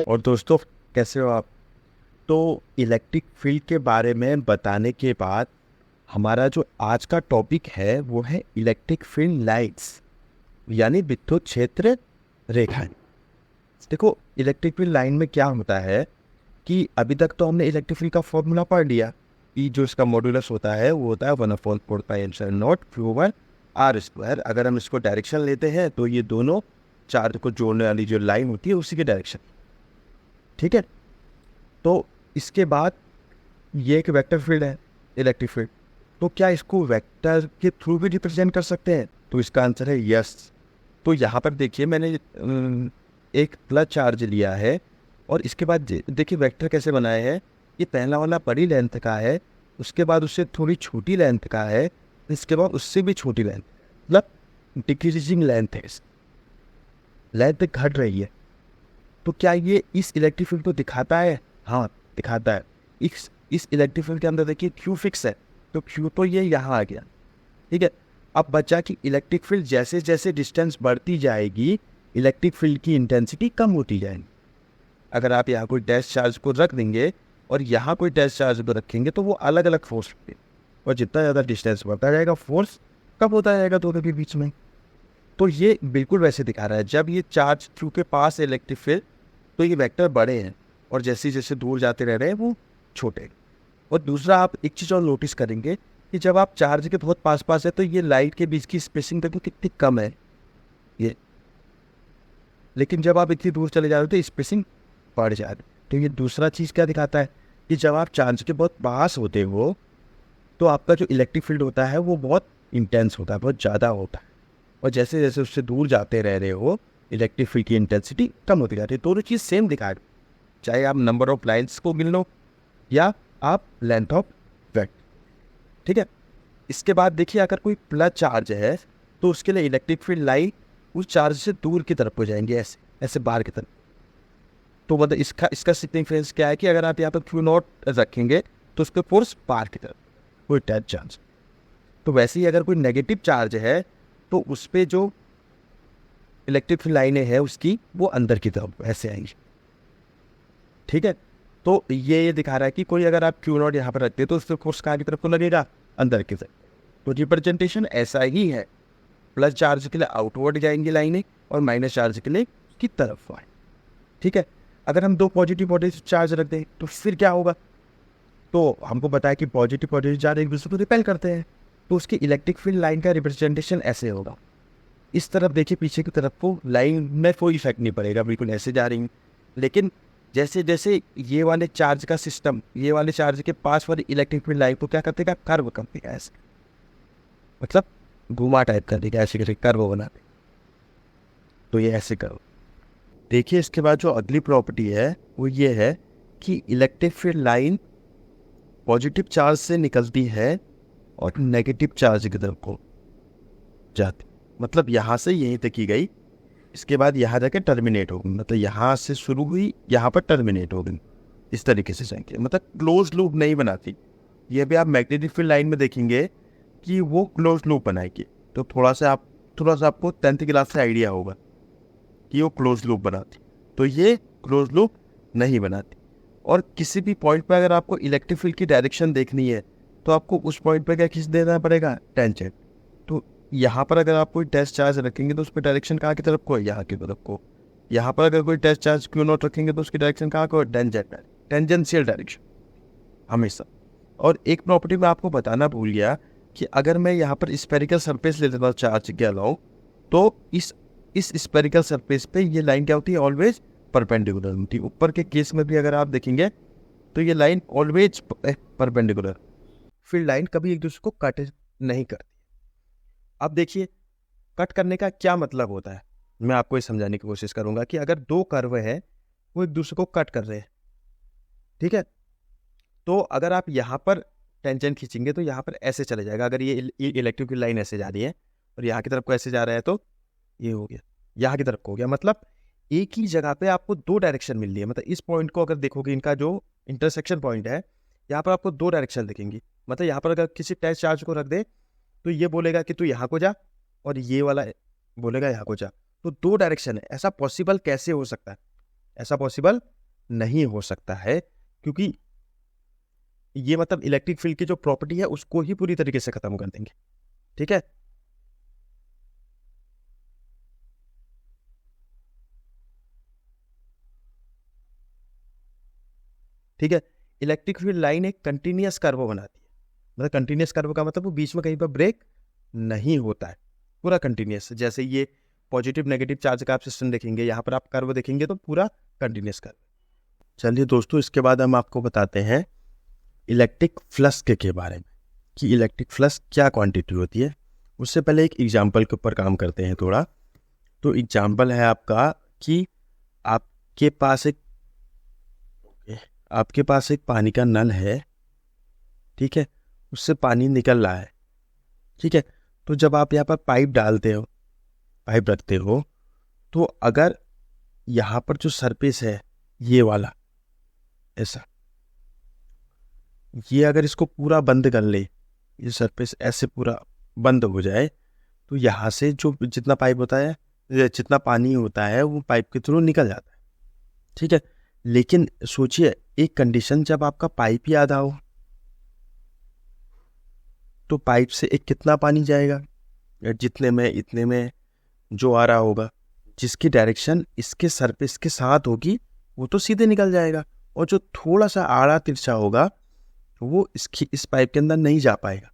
और दोस्तों, कैसे हो आप? तो इलेक्ट्रिक फील्ड के बारे में बताने के बाद हमारा जो आज का टॉपिक है वो है इलेक्ट्रिक फील्ड लाइट्स, यानी विद्युत क्षेत्र रेखाएं। देखो, इलेक्ट्रिक फील्ड लाइन में क्या होता है कि अभी तक तो हमने इलेक्ट्रिक फील्ड का फॉर्मूला पढ़ लिया कि जो इसका मॉड्यूलस होता है वो होता है 1/4πε0 अगर हम इसको डायरेक्शन लेते हैं तो ये दोनों चार्ज को जोड़ने वाली जो लाइन होती है उसी के डायरेक्शन, ठीक है। तो इसके बाद ये एक वेक्टर फील्ड है इलेक्ट्रिक फील्ड, तो क्या इसको वेक्टर के थ्रू भी रिप्रेजेंट कर सकते हैं? तो इसका आंसर है यस। तो यहाँ पर देखिए, मैंने एक प्लस चार्ज लिया है और इसके बाद देखिए वेक्टर कैसे बनाए हैं। ये पहला वाला बड़ी लेंथ का है, उसके बाद उससे थोड़ी छोटी लेंथ का है, इसके बाद उससे भी छोटी लेंथ, मतलब डिक्रीजिंग लेंथ है, लेंथ घट रही है। तो क्या ये इस इलेक्ट्रिक फील्ड को दिखाता है? हाँ, दिखाता है। इस इलेक्ट्रिक फील्ड के अंदर देखिए क्यू फिक्स है, तो क्यू तो ये यहाँ आ गया, ठीक है। अब बचा कि इलेक्ट्रिक फील्ड जैसे जैसे डिस्टेंस बढ़ती जाएगी इलेक्ट्रिक फील्ड की इंटेंसिटी कम होती जाएगी। अगर आप यहाँ कोई डैश चार्ज को रख देंगे और यहाँ कोई डैश चार्ज को रखेंगे तो वो अलग अलग फोर्स होते हैं, और जितना ज़्यादा डिस्टेंस बढ़ता जाएगा फोर्स कम होता जाएगा दोनों के बीच में। तो ये बिल्कुल वैसे दिखा रहा है, जब ये चार्ज क्यू के पास है इलेक्ट्रिक फील्ड तो ये वेक्टर बड़े हैं और जैसे जैसे दूर जाते रह रहे हैं वो छोटे। और दूसरा, आप एक चीज़ और नोटिस करेंगे कि जब आप चार्ज के बहुत पास पास है तो ये लाइट के बीच की स्पेसिंग देखो कितनी कम है ये, लेकिन जब आप इतनी दूर चले जा रहे हो तो स्पेसिंग बढ़ जा रही है। तो ये दूसरा चीज़ क्या दिखाता है कि जब आप चार्ज के बहुत पास होते हो तो आपका जो इलेक्ट्रिक फील्ड होता है वो बहुत इंटेंस होता है, बहुत ज़्यादा होता है, और जैसे जैसे उससे दूर जाते रह रहे हो इलेक्ट्रिक फील्ड की इंटेंसिटी कम होती जाती है। दोनों चीज़ सेम दिखा रही, चाहे आप नंबर ऑफ लाइन्स को गिन लो या आप लेंथ ऑफ वेक्टर, ठीक है। इसके बाद देखिए, अगर कोई प्लस चार्ज है तो उसके लिए इलेक्ट्रिक फील्ड लाइन उस चार्ज से दूर की तरफ हो जाएंगे, ऐसे ऐसे बाहर की तरफ। तो मतलब इसका सिग्निफिकेंस क्या है कि अगर आप यहाँ पर क्यू नॉट रखेंगे तो उसके फोर्स बाहर की तरफ, कोई टच चार्ज। तो वैसे ही अगर कोई नेगेटिव चार्ज है तो उस पर जो इलेक्ट्रिक फील्ड लाइनें हैं उसकी वो अंदर की तरफ ऐसे आएंगी, ठीक है। तो ये दिखा रहा है कि कोई अगर आप क्यू नॉट यहाँ पर रखते हैं तो उससे फोर्स कहाँ की तरफ को लगेगा? अंदर की तरफ। तो रिप्रेजेंटेशन ऐसा ही है, प्लस चार्ज के लिए आउटवर्ड जाएंगी लाइनें और माइनस चार्ज के लिए की तरफ आए, ठीक है। अगर हम दो पॉजिटिव चार्ज रख दें तो फिर क्या होगा? तो हमको बताया कि पॉजिटिव चार्ज एक दूसरे को रिपेल करते हैं, तो उसकी इलेक्ट्रिक फील्ड लाइन का रिप्रेजेंटेशन ऐसे होगा। इस तरफ देखिए, पीछे की तरफ को लाइन में कोई इफेक्ट नहीं पड़ेगा, बिल्कुल ऐसे जा रही है। लेकिन जैसे जैसे ये वाले चार्ज का सिस्टम ये वाले चार्ज के पास वाली इलेक्ट्रिक फील्ड लाइन को क्या कर देगा? कर्व कर देगा, ऐसे मतलब घुमा टाइप कर देगा, ऐसे करके कर्व बना देगा। तो ये ऐसे कर्व देखिए। इसके बाद जो अगली प्रॉपर्टी है वो ये है कि electric field line positive charge से निकलती है और नेगेटिव चार्ज की तरफ को जाती, मतलब यहाँ से यहीं तक की गई, इसके बाद यहाँ जाके टर्मिनेट होगी, मतलब यहाँ से शुरू हुई यहाँ पर टर्मिनेट होगी, इस तरीके से जाएंगे, मतलब क्लोज लूप नहीं बनाती। ये भी आप मैग्नेटिक फील्ड लाइन में देखेंगे कि वो क्लोज लूप बनाएगी। तो थोड़ा सा आपको 10th क्लास से आइडिया होगा कि वो क्लोज लूप बनाती, तो ये क्लोज लूप नहीं बनाती। और किसी भी पॉइंट पर अगर आपको इलेक्ट्रिक फील्ड की डायरेक्शन देखनी है तो आपको उस पॉइंट पर क्या खींच देना पड़ेगा? टेंजेंट। तो यहाँ पर अगर आप कोई टेस्ट चार्ज रखेंगे तो उस पर डायरेक्शन कहाँ की तरफ को है? यहाँ की तरफ को। यहाँ पर अगर कोई टेस्ट चार्ज क्यू नॉट रखेंगे तो उसकी डायरेक्शन कहाँ को? टेंजेंशियल डायरेक्शन हमेशा। और एक प्रॉपर्टी मैं आपको बताना भूल गया कि अगर मैं यहाँ पर स्फेरिकल सरफेस ले लेता हूँ चार्ज के अलाउ, तो इस स्फेरिकल सरफेस पे ये लाइन क्या होती है? ऑलवेज परपेंडिकुलर होती है। ऊपर के केस में भी अगर आप देखेंगे तो ये line always perpendicular, field line कभी एक दूसरे को कट नहीं करती। अब देखिए, कट करने का क्या मतलब होता है, मैं आपको ये समझाने की कोशिश करूंगा कि अगर दो कर्व है वो एक दूसरे को कट कर रहे हैं, ठीक है। तो अगर आप यहाँ पर टेंजेंट खींचेंगे तो यहाँ पर ऐसे चले जाएगा। अगर ये इलेक्ट्रिक लाइन ऐसे जा रही है और यहाँ की तरफ को ऐसे जा रहा है तो ये हो गया, यहाँ की तरफ को हो गया। मतलब एक ही जगह पे आपको दो डायरेक्शन मिल रही है। मतलब इस पॉइंट को अगर देखोगे, इनका जो इंटरसेक्शन पॉइंट है, यहाँ पर आपको दो डायरेक्शन दिखेंगी। मतलब यहाँ पर अगर किसी टेस्ट चार्ज को रख दे तो ये बोलेगा कि तू यहाँ को जा, और ये वाला बोलेगा यहाँ को जा। तो 2 डायरेक्शन है। ऐसा पॉसिबल कैसे हो सकता है? ऐसा पॉसिबल नहीं हो सकता है, क्योंकि ये मतलब इलेक्ट्रिक फील्ड की जो प्रॉपर्टी है उसको ही पूरी तरीके से खत्म कर देंगे। ठीक है, ठीक है। इलेक्ट्रिक फील्ड लाइन एक कंटिन्यूअस कर्व बनाती है। मतलब कंटिन्यूअस कर्व का मतलब वो बीच में कहीं पर ब्रेक नहीं होता है, पूरा कंटिन्यूअस। जैसे ये पॉजिटिव नेगेटिव चार्ज का आप सिस्टम देखेंगे, यहाँ पर आप कर्व देखेंगे तो पूरा कंटिन्यूअस कर्व। चलिए दोस्तों, इसके बाद हम आपको बताते हैं इलेक्ट्रिक फ्लक्स के बारे में, कि इलेक्ट्रिक फ्लक्स क्या क्वांटिटी होती है। उससे पहले एक एग्जाम्पल के ऊपर काम करते हैं थोड़ा। तो एग्जाम्पल है आपका कि आपके पास एक पानी का नल है, ठीक है, उससे पानी निकल रहा है, ठीक है। तो जब आप यहाँ पर पाइप रखते हो, तो अगर यहाँ पर जो सरफेस है ये वाला ऐसा, ये अगर इसको पूरा बंद कर ले, ये सरफेस ऐसे पूरा बंद हो जाए, तो यहाँ से जो जितना पाइप होता है, जितना पानी होता है वो पाइप के थ्रू निकल जाता है, ठीक है। लेकिन सोचिए, एक कंडीशन, जब आपका पाइप ही आधा हो तो पाइप से एक कितना पानी जाएगा, जितने में इतने में जो आ रहा होगा, जिसकी डायरेक्शन इसके सरफेस के साथ होगी वो तो सीधे निकल जाएगा, और जो थोड़ा सा आड़ा तिरछा होगा वो इस पाइप के अंदर नहीं जा पाएगा।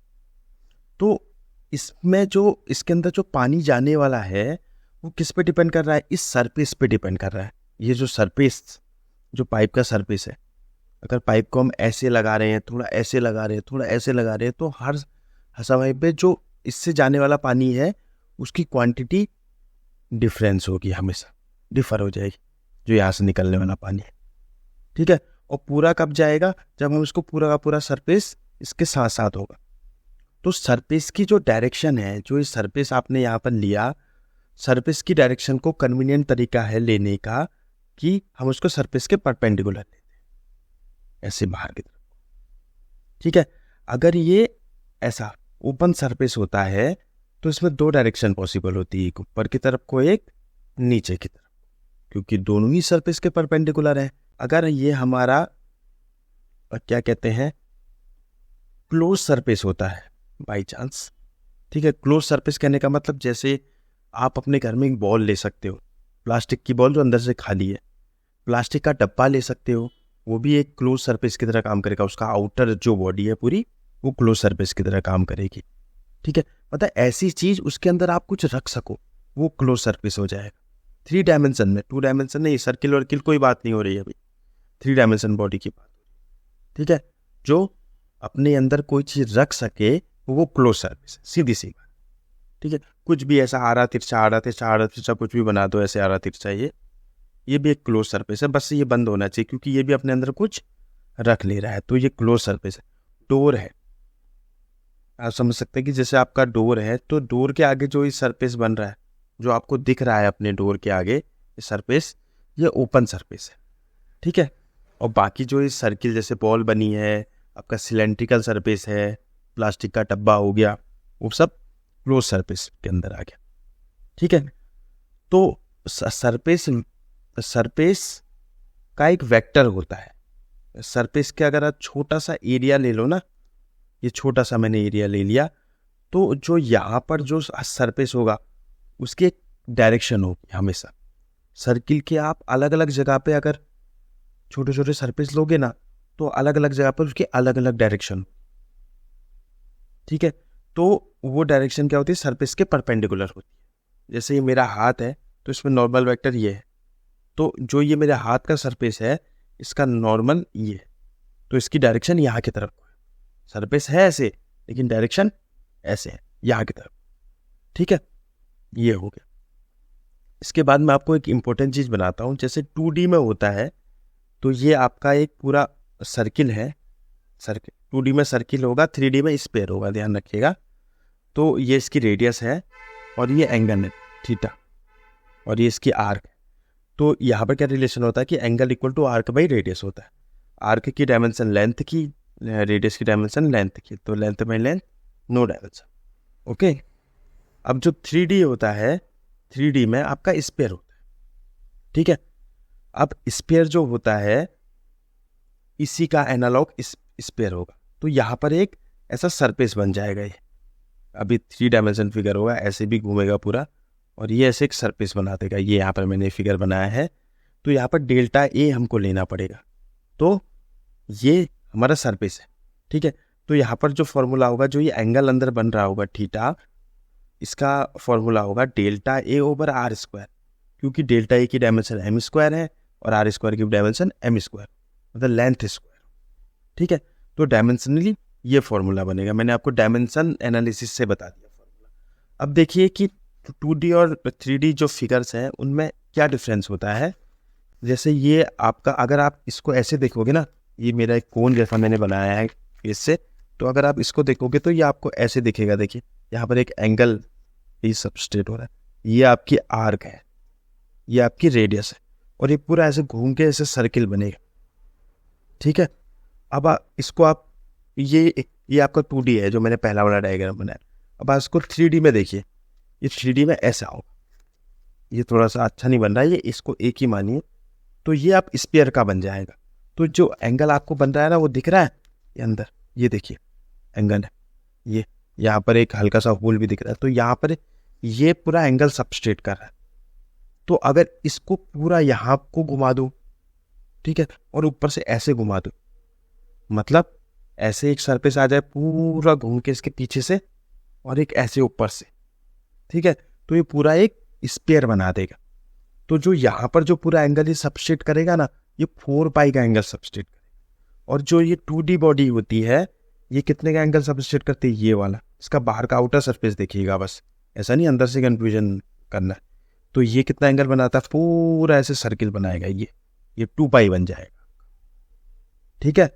तो इसके अंदर जो पानी जाने वाला है वो किस पे डिपेंड कर रहा है? इस सरफेस पे डिपेंड कर रहा है। ये जो सरफेस, जो पाइप का सरफेस है, अगर पाइप को हम ऐसे लगा रहे हैं, थोड़ा ऐसे लगा रहे हैं, थोड़ा ऐसे लगा रहे हैं, तो हर समय पे जो इससे जाने वाला पानी है उसकी क्वांटिटी डिफरेंस होगी, हमेशा डिफर हो जाएगी, जो यहाँ से निकलने वाला पानी है, ठीक है। और पूरा कब जाएगा? जब हम इसको पूरा का पूरा सरफेस इसके साथ साथ होगा। तो सरफेस की जो डायरेक्शन है, जो इस सरफेस आपने यहाँ पर लिया, सरफेस की डायरेक्शन को कन्वीनियंट तरीका है लेने का कि हम उसको सरफेस के परपेंडिकुलर लेते हैं, ऐसे बाहर की तरफ, ठीक है। अगर ये ऐसा ओपन सरफेस होता है तो इसमें 2 डायरेक्शन पॉसिबल होती है, एक ऊपर की तरफ को, एक नीचे की तरफ, क्योंकि दोनों ही सरफेस के परपेंडिकुलर है। अगर ये हमारा क्या कहते हैं, क्लोज सरफेस होता है बाई चांस, ठीक है। क्लोज सरफेस कहने का मतलब, जैसे आप अपने घर में एक बॉल ले सकते हो, प्लास्टिक की बॉल जो अंदर से खाली है, प्लास्टिक का डब्बा ले सकते हो, वो भी एक क्लोज सरफेस की तरह काम करेगा। उसका आउटर जो बॉडी है पूरी, वो क्लोज सरफेस की तरह काम करेगी, ठीक है। मतलब ऐसी चीज उसके अंदर आप कुछ रख सको, वो क्लोज सरफेस हो जाएगा। 3 डायमेंशन में, 2 डायमेंशन नहीं, सर्किल वर्किल कोई बात नहीं हो रही है अभी, 3 डायमेंशन बॉडी की बात, ठीक है। जो अपने अंदर कोई चीज रख सके वो क्लोज सरफेस, सीधी सी बात, ठीक है। कुछ भी ऐसा आड़ा तिरछा कुछ भी बना दो, ऐसे आड़ा तिरछा, ये भी एक क्लोज सरफेस है। बस ये बंद होना चाहिए, क्योंकि ये भी अपने अंदर कुछ रख ले रहा है, तो ये क्लोज सरफेस है। डोर है, आप समझ सकते हैं कि जैसे आपका डोर है, तो डोर के आगे जो ये सरफेस बन रहा है, जो आपको दिख रहा है अपने डोर के आगे ये सरफेस, ये ओपन सरफेस है, ठीक है। और बाकी जो इस सर्किल जैसे बॉल बनी है, आपका सिलेंड्रिकल सरफेस है, प्लास्टिक का डब्बा हो गया, वो सब क्लोज सरफेस के अंदर आ गया, ठीक है। तो सरफेस का एक वेक्टर होता है। सरफेस के अगर आप छोटा सा एरिया ले लो ना, ये छोटा सा मैंने एरिया ले लिया, तो जो यहाँ पर जो सरफेस होगा उसकी एक डायरेक्शन होगी हमेशा। सर्किल के आप अलग अलग जगह पे अगर छोटे छोटे सरफेस लोगे ना, तो अलग अलग जगह पर उसकी अलग अलग डायरेक्शन, ठीक है। तो वो डायरेक्शन क्या होती है? सरफेस के परपेंडिकुलर होती है। जैसे ये मेरा हाथ है, तो इसमें नॉर्मल वेक्टर ये है, तो जो ये मेरे हाथ का सरफेस है इसका नॉर्मल ये है, तो इसकी डायरेक्शन यहाँ की तरफ है। सरफेस है ऐसे, लेकिन डायरेक्शन ऐसे है, यहाँ की तरफ, ठीक है। ये हो गया। इसके बाद मैं आपको एक इम्पोर्टेंट चीज़ बनाता हूँ। जैसे 2D में होता है, तो ये आपका एक पूरा सर्किल है, सर्किल 2D में सर्किल होगा, 3D में स्फीयर होगा, ध्यान रखिएगा। तो ये इसकी रेडियस है और ये एंगल है थीटा, और ये इसकी आर्क है। तो यहाँ पर क्या रिलेशन होता है कि angle equal to arc by radius होता है। आर्क की डायमेंशन लेंथ की, रेडियस की डायमेंशन लेंथ की, तो length by length, no dimension, okay. अब जो 3D होता है, 3D में आपका स्फीयर होता है, ठीक है। अब स्फीयर जो होता है इसी का एनालॉग स्फीयर होगा, तो यहाँ पर एक ऐसा सरफेस बन जाएगा। ये अभी 3 डायमेंशन फिगर होगा, ऐसे भी घूमेगा पूरा, और ये ऐसे एक सरफेस बना देगा। ये यहाँ पर मैंने फिगर बनाया है, तो यहाँ पर डेल्टा ए हमको लेना पड़ेगा। तो ये हमारा सरफेस है, ठीक है। तो यहाँ पर जो फॉर्मूला होगा, जो ये एंगल अंदर बन रहा होगा थीटा, इसका फॉर्मूला होगा delta A over R square, क्योंकि डेल्टा ए की डायमेंशन एम स्क्वायर है और आर स्क्वायर की डायमेंशन एम स्क्वायर, मतलब लेंथ स्क्वायर, ठीक है। तो डायमेंशनली ये फॉर्मूला बनेगा। मैंने आपको डायमेंशन एनालिसिस से बता दिया फॉर्मूला। अब देखिए कि 2D और 3D जो फिगर्स हैं उनमें क्या डिफरेंस होता है। जैसे ये आपका, अगर आप इसको ऐसे देखोगे ना, ये मेरा एक कोन जैसा मैंने बनाया है इससे, तो अगर आप इसको देखोगे तो ये आपको ऐसे दिखेगा। देखिए यहाँ पर एक एंगल ये सबस्ट्रेट हो रहा है, ये आपकी आर्क है, ये आपकी रेडियस है, और ये पूरा ऐसे घूम के ऐसे सर्किल बनेगा, ठीक है। अब इसको आप ये आपका 2D है जो मैंने पहला वाला डायग्राम बनाया। अब आप इसको 3D में देखिए, ये 3D में ऐसा होगा। ये थोड़ा सा अच्छा नहीं बन रहा है, ये इसको एक ही मानिए, तो ये आप स्फीयर का बन जाएगा। तो जो एंगल आपको बन रहा है ना, वो दिख रहा है ये अंदर, ये देखिए एंगल है, ये यहाँ पर एक हल्का सा होल भी दिख रहा है। तो यहाँ पर ये पूरा एंगल सबस्ट्रेट कर रहा है। तो अगर इसको पूरा यहाँ को घुमा दो, ठीक है, और ऊपर से ऐसे घुमा दो, मतलब ऐसे एक सरफेस आ जाए पूरा घूम के इसके पीछे से, और एक ऐसे ऊपर से, ठीक है, तो ये पूरा एक स्फीयर बना देगा। तो जो यहाँ पर जो पूरा एंगल ये सबस्ट्रेट करेगा ना, ये 4 पाई का एंगल सबस्ट्रेट करेगा। और जो ये 2D बॉडी होती है, ये कितने का एंगल सबस्ट्रेट करती है, ये वाला। इसका बाहर का आउटर सरफेस देखिएगा, बस ऐसा नहीं अंदर से कंफ्यूजन करना है। तो ये कितना एंगल बनाता है, पूरा ऐसे सर्किल बनाएगा, ये 2 पाई बन जाएगा, ठीक है।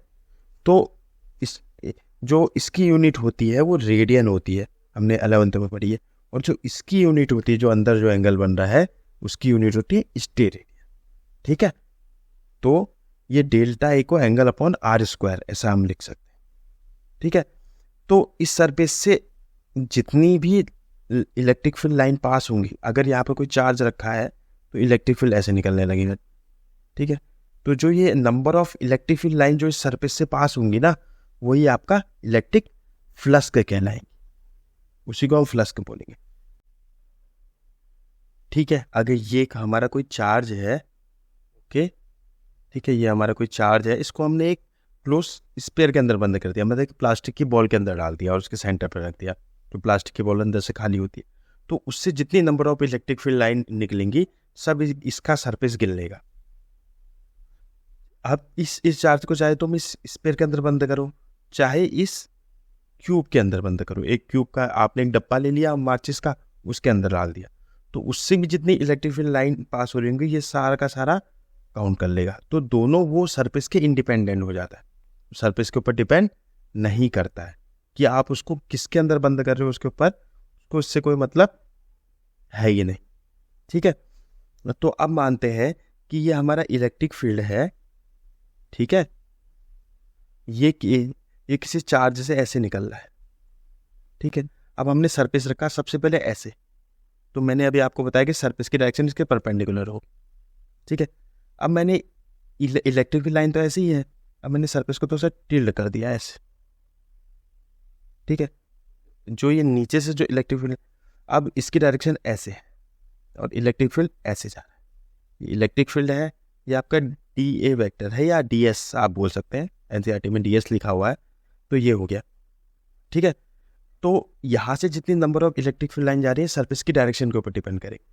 तो इस जो इसकी यूनिट होती है वो रेडियन होती है, हमने 11th में पढ़ी है। और जो इसकी यूनिट होती है, जो अंदर जो एंगल बन रहा है, उसकी यूनिट होती है स्टेरेडियन, ठीक है। तो ये डेल्टा ए को एंगल अपॉन आर स्क्वायर ऐसा हम लिख सकते हैं, ठीक है। तो इस सरफेस से जितनी भी इलेक्ट्रिक फील्ड लाइन पास होंगी, अगर यहाँ पर कोई चार्ज रखा है तो इलेक्ट्रिक फील्ड ऐसे निकलने लगेगा, ठीक है। तो जो ये number of electric field line जो इस सरफेस से पास होंगी ना, वही आपका इलेक्ट्रिक फ्लक्स कहलाएंगे, उसी को हम फ्लक्स बोलेंगे, ठीक है। अगर ये हमारा कोई चार्ज है, ओके, ठीक है, ये हमारा कोई चार्ज है, इसको हमने एक क्लोज स्फीयर के अंदर बंद कर दिया, मतलब एक प्लास्टिक की बॉल के अंदर डाल दिया और उसके सेंटर पर रख दिया। तो प्लास्टिक की बॉल अंदर से खाली होती है, तो उससे जितनी number of electric field line निकलेंगी, सब इसका सरफेस गिर लेगा। अब इस चार्ज को चाहे तुम इस स्फीयर के अंदर बंद करो, चाहे इस क्यूब के अंदर बंद करो। एक क्यूब का आपने एक डब्बा ले लिया माचिस का, उसके अंदर डाल दिया, तो उससे भी जितनी इलेक्ट्रिक फील्ड लाइन पास हो रही होंगी, ये सारा का सारा काउंट कर लेगा। तो दोनों वो सरफेस के इंडिपेंडेंट हो जाता है, सरफेस के ऊपर डिपेंड नहीं करता है कि आप उसको किसके अंदर बंद कर रहे हो, उसके ऊपर उसको इससे कोई मतलब है ही नहीं, ठीक है। तो अब मानते हैं कि ये हमारा इलेक्ट्रिक फील्ड है, ठीक है, ये किसी चार्ज से ऐसे निकल रहा है, ठीक है। अब हमने सरफेस रखा सबसे पहले ऐसे, तो मैंने अभी आपको बताया कि सरफेस की डायरेक्शन इसके परपेंडिकुलर हो, ठीक है। अब मैंने इलेक्ट्रिक फील्ड लाइन तो ऐसे ही है, अब मैंने सरफेस को तो सर टिल्ड कर दिया ऐसे, ठीक है। जो ये नीचे से जो इलेक्ट्रिक फील्ड, अब इसकी डायरेक्शन ऐसे है और इलेक्ट्रिक फील्ड ऐसे जा रहा है। ये इलेक्ट्रिक फील्ड है, ये आपका DA वेक्टर है या DS आप बोल सकते हैं, NCERT में DS लिखा हुआ है, तो ये हो गया, ठीक है। तो यहाँ से जितनी number of electric field line जा रही है, सरफेस की डायरेक्शन के ऊपर डिपेंड करेगी।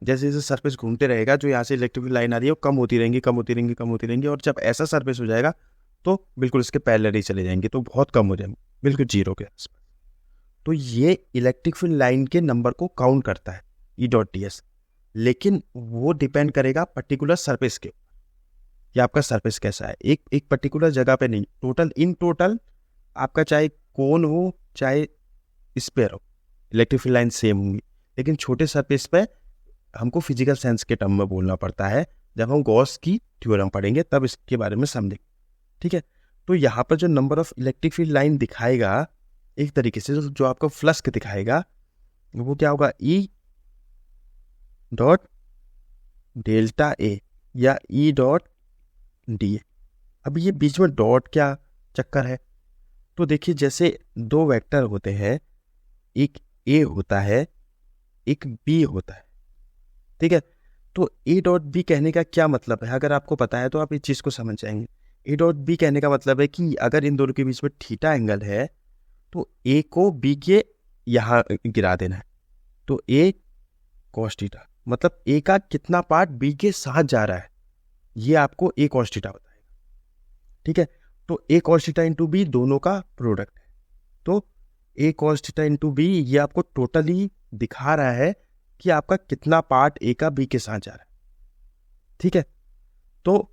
जैसे जैसे सरफेस घूमते रहेगा, जो यहाँ से इलेक्ट्रिक फील्ड लाइन आ रही है वो कम होती रहेंगी, कम होती रहेंगी, कम होती रहेंगी, और जब ऐसा सरफेस हो जाएगा तो बिल्कुल इसके पैरेलल ही चले जाएंगे, तो बहुत कम हो जाएंगे, बिल्कुल जीरो के आसपास। तो ये इलेक्ट्रिक फील्ड लाइन के नंबर को काउंट करता है E.ds, लेकिन वो डिपेंड करेगा पर्टिकुलर सरफेस के, कि आपका सरफेस कैसा है। एक पर्टिकुलर जगह पे नहीं, इन टोटल आपका चाहे कोन हो चाहे स्फीयर हो, इलेक्ट्रिक फील्ड लाइन सेम होंगी। लेकिन छोटे सरफेस पे हमको फिजिकल सेंस के टर्म में बोलना पड़ता है, जब हम गॉस की थ्योरम पढ़ेंगे तब इसके बारे में समझेंगे, ठीक है। तो यहाँ पर जो number of electric field line दिखाएगा, एक तरीके से जो आपको फ्लक्स दिखाएगा वो क्या होगा, ई डॉट डेल्टा ए या ई डॉट डी ए। अब ये बीच में डॉट क्या चक्कर है, तो देखिए जैसे दो वेक्टर होते हैं, एक ए होता है एक बी होता है, ठीक है। तो ए डॉट बी कहने का क्या मतलब है, अगर आपको पता है तो आप इस चीज़ को समझ जाएंगे। ए डॉट बी कहने का मतलब है कि अगर इन दोनों के बीच में थीटा एंगल है तो ए को बी के यहाँ गिरा देना है, तो ए कॉस थीटा, मतलब ए का कितना पार्ट बी के साथ जा रहा है ये आपको ए कॉस थीटा बताएगा, ठीक है। तो ए कॉस थीटा इंटू बी दोनों का प्रोडक्ट है, तो ए कॉस थीटा इंटू बी ये आपको टोटली दिखा रहा है कि आपका कितना पार्ट ए का बी के साथ जा रहा है, ठीक है। तो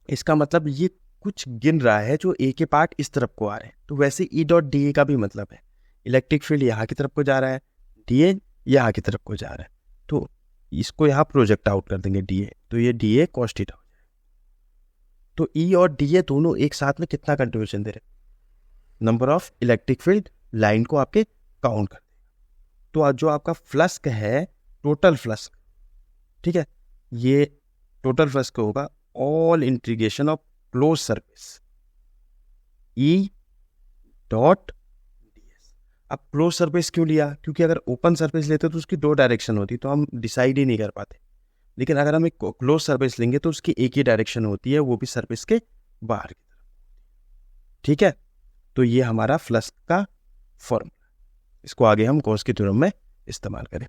इसका मतलब ये कुछ गिन रहा है जो ए के पार्ट इस तरफ को आ रहे हैं। तो वैसे ई डॉट डी ए का भी मतलब है, इलेक्ट्रिक फील्ड यहाँ की तरफ को जा रहा है, डी ए यहाँ की तरफ को जा रहा है, तो इसको यहाँ प्रोजेक्ट आउट कर देंगे डी ए, तो ये डी ए कॉस थीटा हो जाएगा। तो ई और डी ए दोनों एक साथ में कितना कंट्रीब्यूशन दे रहे, number of electric field line को आपके काउंट कर देगा। तो आज जो आपका फ्लक्स है टोटल फ्लक्स, ठीक है, ये टोटल फ्लक्स होगा all integration of close surface E dot D S. अब क्लोज सरफेस क्यों लिया, क्योंकि अगर ओपन सरफेस लेते तो उसकी दो डायरेक्शन होती तो हम डिसाइड ही नहीं कर पाते, लेकिन अगर हम एक क्लोज सरफेस लेंगे तो उसकी एक ही डायरेक्शन होती है, वो भी सरफेस के बाहर की तरफ, ठीक है। तो ये हमारा फ्लक्स का फॉर्मूला, इसको आगे हम गॉस के थ्योरम में इस्तेमाल करें।